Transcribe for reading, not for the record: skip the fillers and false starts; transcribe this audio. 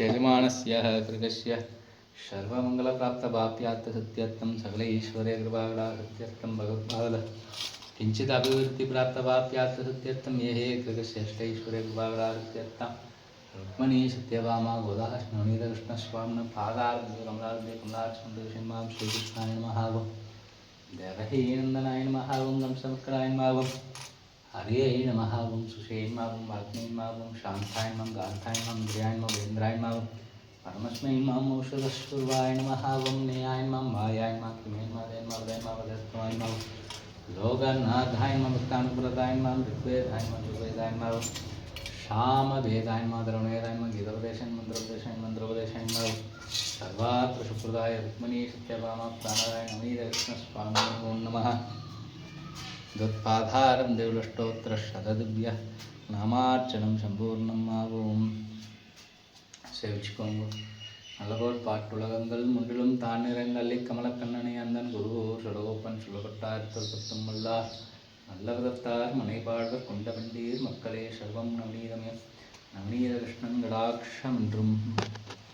यजमानस्य कृतस्य सर्वमङ्गलप्राप्तवाप्यार्थसत्यर्थं सकलैश्वर्यकृपाकटाक्षसत्यर्थं भगवद्भावद किञ्चिदभिवृद्धिप्राप्तवाप्यार्थसत्यर्थं ये हे कृतस्य अष्टैश्वर्यकृपाकटाक्षसत्यर्थं रुक्मिणी सत्यभामा गोदाः नवनीतकृष्णस्वामिनः पादारविन्दकमलार्जुनकमलार्चनमां श्रीकृष्णाय नमः देवहीनन्दनाय नमः कंसमक्राय नमः हरे नमः सुषे नमः वाग्मे नमः शान्ताय नमः गान्धाय नमः इंद्रियाय नमः वेन्द्राय नमः परमस्मै नमः औषधस्वरूपाय नमः नेयाय नमः मायाय नमः किमे नमः देवाय नमः वदत्वाय नमः लोकनाथाय नमः भक्तानुप्रदाय नमः ऋग्वेदाय नमः यजुर्वेदाय नमः सामवेदाय नमः धर्मवेदाय नमः गीतोपदेशाय मंत्रोपदेशाय मंत्रोपदेशाय नमः सर्वात्र सुप्रदाय रुक्मिणी सत्यभामा प्राणाय नवनीतकृष्णस्वामिने नमः त्वत्पादारं देवलष्टोत्तरशतदिव्य नामार्चनं சம்பூர்ணம் ஆகும். சேவிச்சுக்கோங்க. நல்லபோல் பாட்டுலகங்கள் முன்றிலும் தான் நிறைந்தள்ளி கமலக்கண்ணனை அந்தன் குரு சுடகோப்பன் சுடகொட்டார்த்தல் பத்தும் உள்ளார் நல்ல விதத்தார் மனைபாழ்வர் கொண்ட வண்டீர் மக்களே சர்வம் நவநீதமே நவநீத கிருஷ்ணன் கடாட்சம் என்றும்